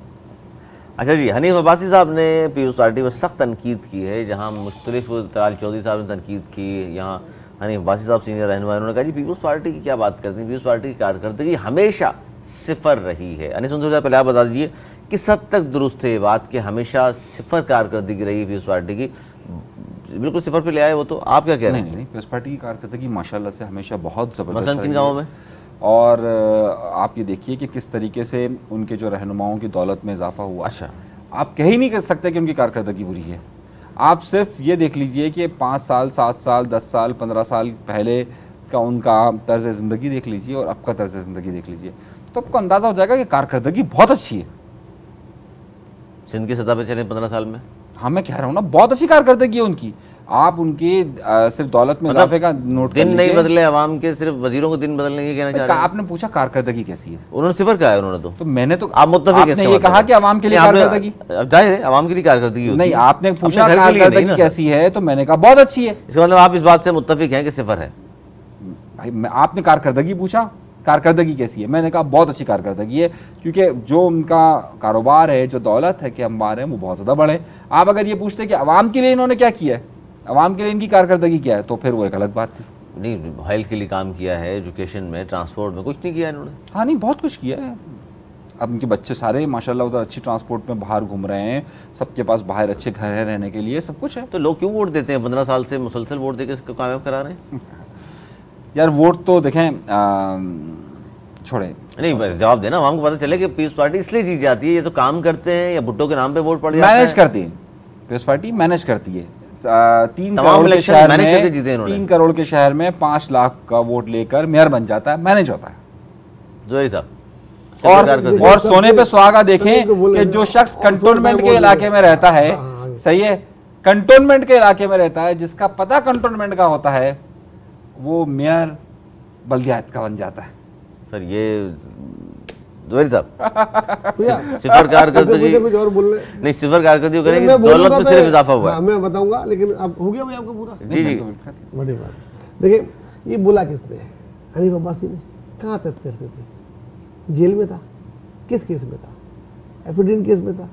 अच्छा जी, हनीफ अब्बासी साहब ने पीयूष पार्टी पर सख्त तनकीद की है, जहाँ मुख्तलिफ तलाल चौधरी साहब ने तनकीद की, यहाँ हनीफ अब्बासी साहब सीनियर रहनुमा, उन्होंने कहा जी पीयूष पार्टी की क्या बात करते हैं, पीयूष पार्टी की कारकर्दगी हमेशा सिफर रही है। अनीस मंसूरी साहब पहले आप बता दीजिए किस हद तक दुरुस्त है ये बात कि हमेशा सिफर कारकर्दगी रही है पीयूष पार्टी की, बिल्कुल सिफर पे ले आए वो, तो आप क्या कह रहे हैं? नहीं, पीयूष पार्टी की कारकर्दगी माशाल्लाह से हमेशा बहुत ज़बरदस्त मसलन किन गाँवों में? और आप ये देखिए कि किस तरीके से उनके जो रहनुमाओं की दौलत में इजाफा हुआ। अच्छा, आप कह ही नहीं कर सकते कि उनकी कारकर्दगी बुरी है। आप सिर्फ ये देख लीजिए कि 5 साल, 7 साल, 10 साल, 15 साल पहले का उनका तर्ज ज़िंदगी देख लीजिए और अब का तर्ज ज़िंदगी देख लीजिए, तो आपको अंदाज़ा हो जाएगा कि कारकर्दगी बहुत अच्छी है। सिंध की सतह पर चले 15 साल में, हाँ मैं कह रहा हूँ ना, बहुत अच्छी कारकर्दगी है उनकी। आप उनकी सिर्फ दौलत में इजाफे का नोट दिन नहीं बदले अवाम के, सिर्फ वजीरों को दिन बदलने की कहना चाह रहे हैं। आपने पूछा कारकर्दगी कैसी है, उन्होंने सिफर कहा है उन्होंने, तो मैंने तो आप मुत्तफिक आपने ये कहा कि अवाम के लिए कारकर्दगी, जाहिर है अवाम के लिए कारकर्दगी नहीं, आपने पूछा कारकर्दगी कैसी है तो मैंने कहा बहुत अच्छी है। इसका मतलब आप इस बात से मुत्तफिक हैं कि सिफर है? भाई आपने कारकर्दगी पूछा, कारकर्दगी कैसी है, मैंने कहा बहुत अच्छी कारकर्दगी है, क्योंकि जो उनका कारोबार है, जो दौलत है कि अंबार है, वो बहुत ज़्यादा बड़े। आप अगर ये पूछते कि अवाम के लिए इन्होंने क्या किया है, अवाम के लिए इनकी कारकर्दगी क्या है, तो फिर वो एक अलग बात थी। नहीं, हेल्थ के लिए काम किया है, एजुकेशन में, ट्रांसपोर्ट में, कुछ नहीं किया इन्होंने? हाँ नहीं, बहुत कुछ किया है। अब उनके बच्चे सारे माशाल्लाह उधर अच्छी ट्रांसपोर्ट में बाहर घूम रहे हैं, सबके पास बाहर अच्छे घर है रहने के लिए, सब कुछ है। तो लोग क्यों वोट देते हैं? 15 साल से मुसलसल वोट देकर इसको कामयाब करा रहे हैं। यार वोट तो देखें, छोड़े, नहीं जवाब देना, अवाम को पता चले कि पीयूष पार्टी इसलिए जीत जाती है, ये तो काम करते हैं या भुट्टो के नाम पे वोट पड़ जाता है? मैनेज करती है पीयूष पार्टी, मैनेज करती है। 3 करोड़ के शहर में 3 करोड़ के शहर में 5 लाख का वोट लेकर मेयर बन जाता है, मैनेज होता है। जोहरी साहब, और सोने पे सुहागा देखें कि जो शख्स कंटोनमेंट के इलाके में रहता है, सही है, कंटोनमेंट के इलाके में रहता है, जिसका पता कंटोनमेंट का होता है, वो मेयर बल्दियात का बन जाता है। सर ये जोहरी साहब सिफर कारकर्दगी कुछ और बोल रहे नहीं, सिफर कारकर्दगी करेंगे, दौलत में सिर्फ इजाफा हुआ है। मैं बताऊंगा, लेकिन अब हो गया भाई आपका पूरा? जी बड़ी बात। देखिए ये बोला किसने? हनीफ अब्बासी ने। कहाँ तक करते थे? जेल में था। किस केस में था? एफिडेविट केस में था।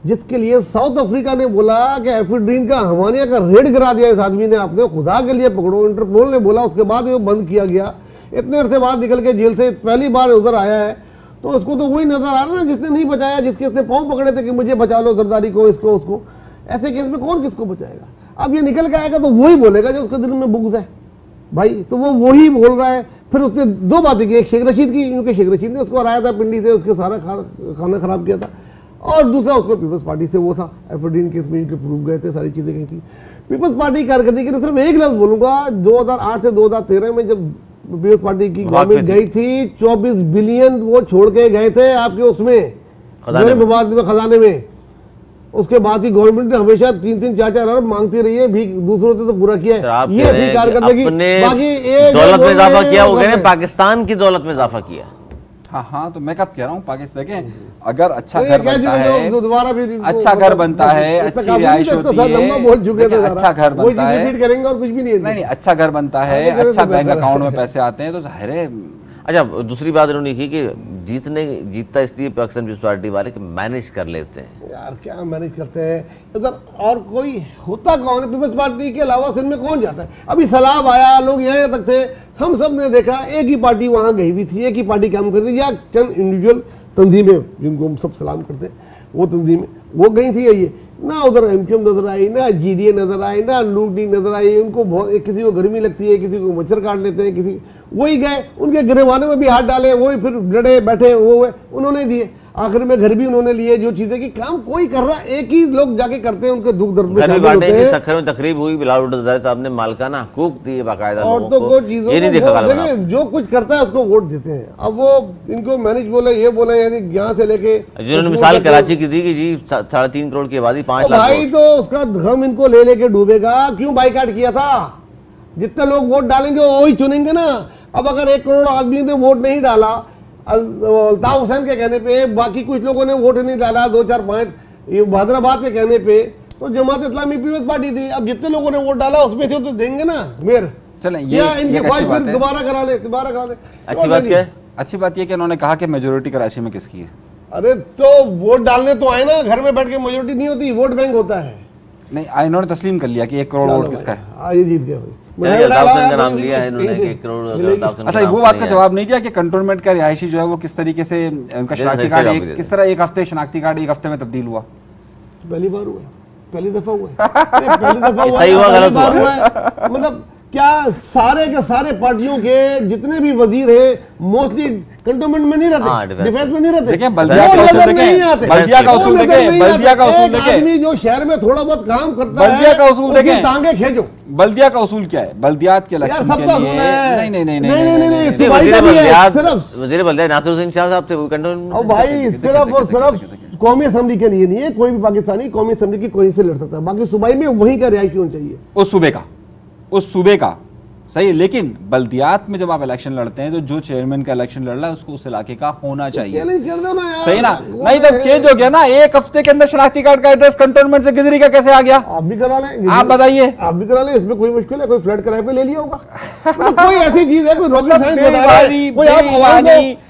जिसके लिए साउथ अफ्रीका ने बोला कि एफिड्रीन का हवानिया का रेड गिरा दिया इस आदमी ने, आपने खुदा के लिए पकड़ो, इंटरपोल ने बोला, उसके बाद ये बंद किया गया। इतने अरसे बाद निकल के जेल से पहली बार उधर आया है, तो उसको तो वही नजर आ रहा है ना जिसने नहीं बचाया, जिसके उसने पाँव पकड़े थे कि मुझे बचा लो, जरदारी को, इसको उसको। ऐसे केस में कौन किसको बचाएगा? अब ये निकल के आएगा तो वही बोलेगा जो उसके दिल में बुग़्ज़ है भाई, तो वो वही बोल रहा है। फिर उसने दो बातें की, एक शेख रशीद की, क्योंकि शेख रशीद ने उसको हराया था पिंडी से, उसके सारा खाना खराब किया था, और दूसरा उसको पीपल्स पार्टी से वो था एफिड्रीन केस में इनके प्रूफ गए थे, सारी चीज़ें गई थी। पीपल्स पार्टी कारकर्दगी के सिर्फ एक लफ्ज़ बोलूँगा, 2008 से 2013 में जब पीपल्स पार्टी की गवर्नमेंट गई थी, 24 बिलियन वो छोड़ के गए थे आपके उसमें खजाने में। उसके बाद ही गवर्नमेंट ने हमेशा 3-3, 4-4 अरब मांगती रही है, भी दूसरों से तो पूरा किया है। ये थी कारकर्दगी। बाकी दौलत में इजाफा किया हो गया, पाकिस्तान की दौलत में इजाफा किया। हाँ, तो मैं कब कह रहा हूँ पाकिस्तान के अगर अच्छा घर बनता है, अच्छा घर बनता है, अच्छी रिहाइश होती है, अच्छा घर बनता है, करेंगे और कुछ भी नहीं, अच्छा घर बनता है, अच्छा बैंक अकाउंट में पैसे आते हैं, तो जाहिर है। अच्छा, दूसरी बात इन्होंने की कि जीतता इसलिए पाकिस्तान पीपल्स पार्टी वाले कि मैनेज कर लेते हैं। यार क्या मैनेज करते हैं इधर, और कोई होता कौन है पीपल्स पार्टी के अलावा सिंध में कौन जाता है? अभी सैलाब आया, लोग यहाँ तक थे, हम सब ने देखा एक ही पार्टी वहाँ गई हुई थी, एक ही पार्टी काम करती थी, या चंद इंडिविजुअल तंजीमें जिनको हम सब सलाम करते हैं, वो तंजीमें वो गई थी। ये ना उधर एमक्यूएम नजर आई, ना जीडीए नजर आई, ना लूटनी नजर आई। उनको बहुत, किसी को गर्मी लगती है, किसी को मच्छर काट लेते हैं, किसी वही गए उनके गिरवाने में भी हाथ डाले, वही फिर लड़े बैठे, वो उन्होंने दिए, आखिर में घर भी उन्होंने लिए। जो चीजें कि काम कोई कर रहा, एक ही लोग जाके करते हैं, उनके दुख दर्द में सखर में तकरीब हुई, बिलाल भुट्टो साहब ने मालकाना हकूक दिए बाकायदा, और तो वो चीजों देखिए जो कुछ करता है उसको वोट देते हैं। अब वो इनको मैनेज बोले, ये बोले, यानी यहाँ से लेके जिन्होंने मिसाल कराची की दी कि जी 3.5 करोड़ की आबादी 5 लाख, भाई तो उसका गम इनको ले लेके डूबेगा। क्यों बाइकाट किया था? जितने लोग वोट डालेंगे वही चुनेंगे ना। अब अगर 1 करोड़ आदमी ने वोट नहीं डाला अल्ताफ हुसैन के कहने पे, बाकी कुछ लोगों ने वोट नहीं डाला, 2, 4, 5 ये हैदराबाद के कहने पे, तो जमात इस्लामी पीपल्स पार्टी थी। अब जितने लोगों ने वोट डाला उसमें से तो देंगे ना मेयर। चलें, ये इनके ख्वाहिश फिर दोबारा करा ले। अच्छी बात क्या है? अच्छी बात ये कि उन्होंने कहा कि मेजोरिटी कराची में किसकी है। अरे तो वोट डालने तो आए ना, घर में बैठ के मेजोरिटी नहीं होती, वोट बैंक होता है। नहीं, इन्होंने तस्लीम कर लिया कि 1 करोड़ वोट किसका है। ये जीत गया भाई, का नाम लिया है इन्होंने कि 1 करोड़। अच्छा, वो बात का जवाब नहीं दिया कि कंटोनमेंट का रिहायशी जो है वो किस तरीके से उनका शनाख्ती कार्ड किस तरह 1 हफ्ते शनाख्ती कार्ड 1 हफ्ते में तब्दील हुआ। पहली बार हुआ, पहली दफा हुआ, पहली दफा हुआ, सही हुआ गलत हुआ। मतलब क्या सारे के सारे पार्टियों के जितने भी वजीर हैं मोस्टली कंटोनमेंट में नहीं रहते, डिफेंस में नहीं रहते। बल्दिया का उसूल देखें, बल्दिया का उसूल देखें, बल्दिया का उसूल देखें। आदमी जो शहर में थोड़ा बहुत काम करता है, बल्दिया का उसूल देखें, टांगे खींचो। बल्दिया का उसूल क्या है? बल्दियात के इलेक्शन के लिए नहीं, वजीर बल्दिया नासिर हुसैन शाह साहब थे, वो कंटोनमेंट भाई सिर्फ और सिर्फ कौमी असेंबली के लिए नहीं है। कोई भी पाकिस्तानी कौमी असेंबली की कोई से लड़ सकता है, बाकी सूबाई में वहीं का रिहायशी होना चाहिए, उस सूबे का सही है। लेकिन बल्दियात में जब आप इलेक्शन लड़ते हैं तो जो चेयरमैन का इलेक्शन लड़ रहा है उसको उस इलाके का होना चाहिए, सही ना? नहीं तो चेंज हो गया ना, 1 हफ्ते के अंदर शनाख्ती कार्ड का एड्रेस कंटोनमेंट से गिजरी का कैसे आ गया? आप भी करा लें, आप बताइए। आप भी करा लें, इसमें कोई मुश्किल है? कोई फ्लड किराए पे ले लिया होगा? कोई ऐसी चीज है, कोई रॉकेट साइंस बता रहा है, कोई आप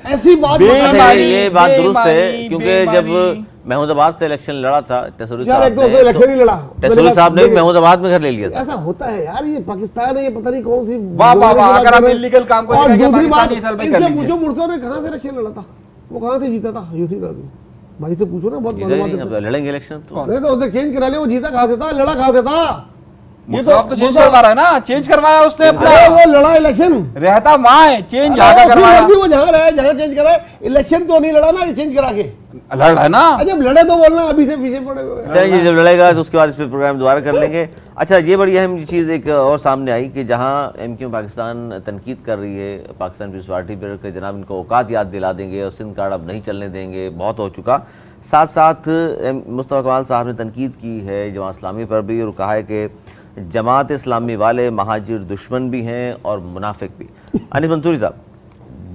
ऐसी बात। ये बात दुरुस्त है, क्योंकि जब महमूदाबाद से इलेक्शन लड़ा था टेसुरी साहब ने महमूदाबाद में घर ले लिया था। ऐसा होता है यार, ये पाकिस्तान है, ये पता नहीं कौन सी। अगर आप इल्लीगल काम को और दूसरी बात, पूछो मुर्तजा ने कहां से इलेक्शन लड़ा था, वो कहां से जीता था? यूसी भाई से पूछो ना, बहुत लड़ेंगे इलेक्शन तो उधर चेंज करा ले, वो जीता कहां से था, लड़ा कहां से था? ये तो चेंज करवा रहा है ना, चेंज करवाया उसने अपना, वो लड़ा इलेक्शन, रहता वहां है, चेंज यहाँ करवाया, वो जहाँ रहा है, जहाँ चेंज करा है, इलेक्शन तो नहीं लड़ा ना, ये चेंज करा के लड़ रहा है ना। जब लड़े तो बोलना, अभी से पीछे पड़े हुए। जब लड़ेगा तो उसके बाद इस पर प्रोग्राम दोबारा कर लेंगे। अच्छा, ये बड़ी अहम चीज़ एक और सामने आई कि जहाँ एमक्यूएम पाकिस्तान तनकीद कर रही है पाकिस्तान पीपल्स पार्टी पर कि जनाब इनको औकात याद दिला देंगे और सिंध कार्ड अब नहीं चलने देंगे, बहुत हो चुका। साथ साथ मुस्तफा कमाल साहब ने तनकीद की है जमात इस्लामी पर भी और कहा है कि जमात इस्लामी वाले महाजिर दुश्मन भी हैं और मुनाफिक भी। अनीस मंसूरी साहब,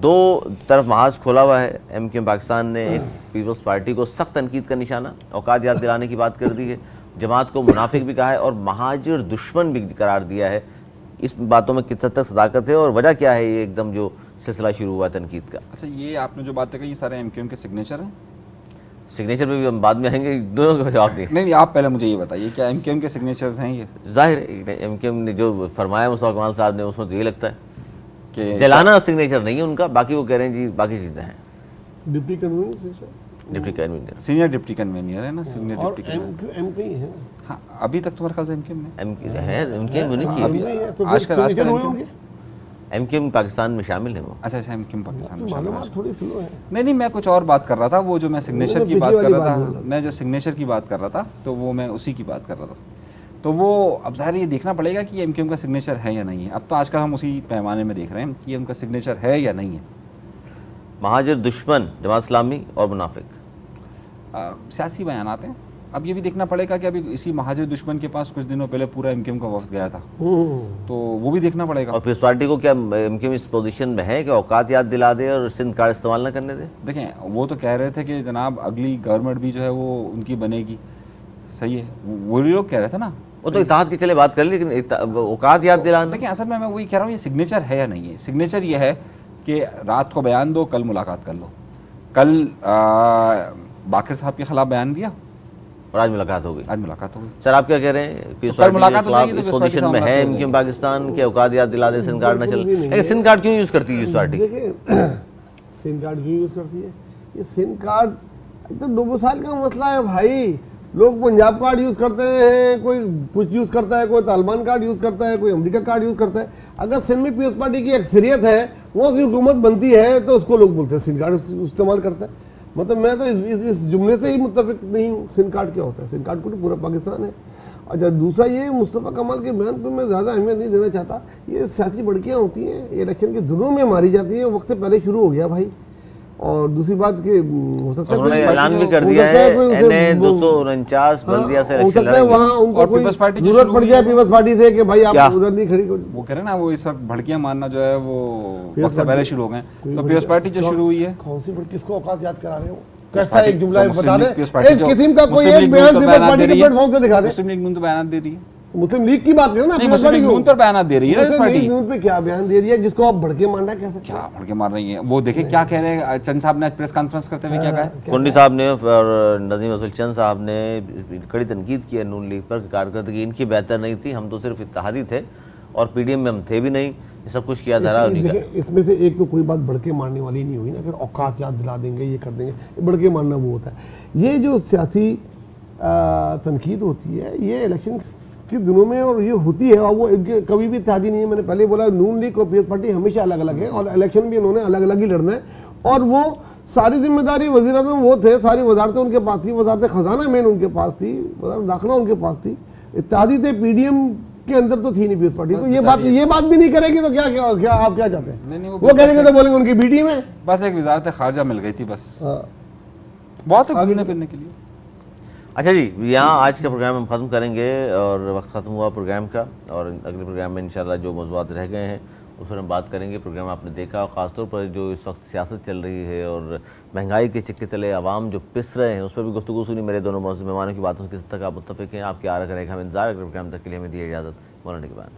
2 तरफ महाज खोला हुआ है। एमक्यूएम पाकिस्तान ने एक पीपल्स पार्टी को सख्त तनकीद का निशाना, औकात याद दिलाने की बात कर दी है, जमात को मुनाफिक भी कहा है और महाजिर दुश्मन भी करार दिया है। इस बातों में कितना तक सदाकत है और वजह क्या है ये एकदम जो सिलसिला शुरू हुआ तनकीद का? अच्छा, ये आपने जो बातें कही ये सारे एमक्यूएम के सिग्नेचर हैं? सिग्नेचर पे भी हम बाद में आएंगे, दोनों का जवाब दें। नहीं, आप पहले मुझे ये बताइए, क्या एमकेएम के सिग्नेचर्स हैं ये? जाहिर है एमकेएम ने जो फरमाया मुस्तफा कमाल साहब ने, उसमें तो ये लगता है कि जलाना सिग्नेचर नहीं है उनका, बाकी वो कह रहे हैं जी बाकी चीज़ें हैं। Deputy convener, deputy convener, senior deputy convener है ना, सीनियर और डिप्टी कन्वीनर। एम ही है। हाँ, अभी तक तुम्हारे ख्याल से एमकेएम में है उनके होनी चाहिए। तो आजकल एमकेएम पाकिस्तान में शामिल है वो। अच्छा, एमकेएम पाकिस्तान में शामिल है। मालूमात थोड़ी स्लो है। नहीं, मैं कुछ और बात कर रहा था, वो जो मैं सिग्नेचर की बात कर रहा था, मैं जो सिग्नेचर की बात कर रहा था, तो वो मैं उसी की बात कर रहा था। तो वो अब ज़ाहिर ये देखना पड़ेगा कि एमकेएम का सिग्नेचर है या नहीं है। अब तो आजकल हम उसी पैमाने में देख रहे हैं कि उनका सिग्नेचर है या नहीं है। महाजिर दुश्मन, जमात इस्लामी और मुनाफिक, सियासी बयान आते हैं। अब ये भी देखना पड़ेगा कि अभी इसी महाजिर दुश्मन के पास कुछ दिनों पहले पूरा एमकेएम का वफ्द गया था, तो वो भी देखना पड़ेगा। और पीपल्स पार्टी को क्या एमकेएम इस पोजीशन में है कि औकात याद दिला दे और सिंध कार्ड इस्तेमाल न करने दे? देखें, वो तो कह रहे थे कि जनाब अगली गवर्नमेंट भी जो है वो उनकी बनेगी, सही है, वो लोग कह रहे थे ना। वो तो इत्तेहाद की चले बात कर ली, लेकिन औकात याद दिलाना। देखिए, असल में मैं वही कह रहा हूँ, ये सिग्नेचर है या नहीं है। सिग्नेचर ये है कि रात को बयान दो, कल मुलाकात कर लो। कल बाकर साहब के खिलाफ बयान दिया और आज मुलाकात हो गई। आज मुलाकात हो गई। सर आप क्या कह रहे हैं? पीपल्स कल मुलाकात हो पार्टी जाएगी इस तो पोजीशन में है एमकेएम पाकिस्तान के औकात याद दिला दे, सिंध कार्ड न चले। सिंध कार्ड क्यों यूज़ करती है पीपल्स पार्टी? देखिए, सिंध कार्ड क्यों यूज़ करती है? ये सिंध कार्ड तो 2 साल का मसला है भाई। लोग पंजाब कार्ड यूज़ करते हैं, कोई कुछ यूज़ करता है, कोई तालिबान कार्ड यूज़ करता है, कोई अमेरिका कार्ड यूज़ करता है। अगर सिंध में पीपल्स पार्टी की अक्सरियत है, वो उसकी हुकूमत बनती है, तो उसको लोग बोलते हैं सिंध कार्ड इस्तेमाल करता है। मतलब मैं तो इस जुमले से ही मुत्तफिक नहीं हूँ। सिंध कार्ड क्या होता है? सिंध कार्ड को तो पूरा पाकिस्तान है। अच्छा, दूसरा ये मुस्तफ़ा कमाल के बयान पर मैं ज़्यादा अहमियत नहीं देना चाहता। ये सियासी बड़कियाँ होती हैं, ये इलेक्शन के दिनों में मारी जाती हैं, वक्त से पहले शुरू हो गया भाई। और दूसरी बात कि हो सकता है उन्होंने ऐलान भी कर दिया है एनए 249 बल्दिया से इलेक्शन लड़ेंगे। वहाँ उनको कोई जरूरत पड़ जाए पीपल्स पार्टी से कि भाई आप उधर नहीं खड़ी। वो कह रहे हैं ना, वो इस वक्त भड़कियां मारना जो है वो वक्त से पहले शुरू हो गए। तो पीपल्स पार्टी जो शुरू हुई है, कौन सी किसको औकात याद करा रहे हो? कैसा एक जुमला बता दे, इस किस्म का कोई मुस्लिम एक बयान पीपल्स पार्टी के प्लेटफॉर्म से दिखा दे। मुस्लिम लीग नून तो बयान दे रही है। मुस्लिम लीग की बात करें ना, नहीं, मुस्लिम लीग नून पर बयान दे रही है ना इस पार्टी। नून पे क्या बयान दे रही है जिसको आप भड़के मारना कैसे? क्या भड़के मार रही है? वो देखे क्या कह रहे हैं। चंद साहब ने आज प्रेस कॉन्फ्रेंस करते हुए क्या कहा? कुंडी साहब ने और नदीम अफजल चंद साहब ने कड़ी तनकीद की है नून लीग पर, कारकर्दगी इनकी बेहतर नहीं थी, हम तो सिर्फ इत्तेहादी थे और पीडीएम में हम थे भी नहीं, ये सब कुछ किया धरा उन्हीं का। इसमें से एक तो कोई बात भड़के मारने वाली नहीं हुई ना, फिर औकात याद दिला देंगे, ये कर देंगे, भड़के मारना वो होता है। ये जो सियासी तनकीद होती है ये इलेक्शन के दिनों में और ये होती है, और वो कभी भी इत्तेहादी नहीं है। मैंने पहले बोला नून लीग और पीपल्स पार्टी हमेशा अलग अलग है और इलेक्शन भी इन्होंने अलग अलग ही लड़ना है। और वो सारी जिम्मेदारी वज़ीर आज़म वो थे, सारी वजारतें उनके पास थी, वजारत खजाना मेन उनके पास थी, वजारत दाखिला उनके पास थी। इत्तेहादी थे पीडीएम के अंदर तो थी नहीं पीपल्स पार्टी। तो ये बात भी नहीं करेगी तो क्या आप क्या चाहते हैं? वो कहेंगे तो बोलेंगे उनकी बीटी में बस एक वजारत खारजा मिल गई थी, बस बहुत है घूमने फिरने के लिए। अच्छा जी, यहाँ आज का प्रोग्राम हम ख़त्म करेंगे और वक्त ख़त्म हुआ प्रोग्राम का, और अगले प्रोग्राम में इंशाल्लाह जो मौज़ूआत रह गए हैं उस पर हम बात करेंगे। प्रोग्राम आपने देखा, और ख़ासतौर पर जो इस वक्त सियासत चल रही है और महंगाई के चक्के तले आवाम जो पिस रहे हैं उस पर भी गुफ्तगू सुनी। मेरे दोनों मौजूद मेहमानों की बातों से किस तक आप मुत्तफ़िक़ हैं, आपकी आरा करेगा हम इंतज़ार। अगले प्रोग्राम तक के लिए हमें दिए इजाज़त, मौलाना के बाद।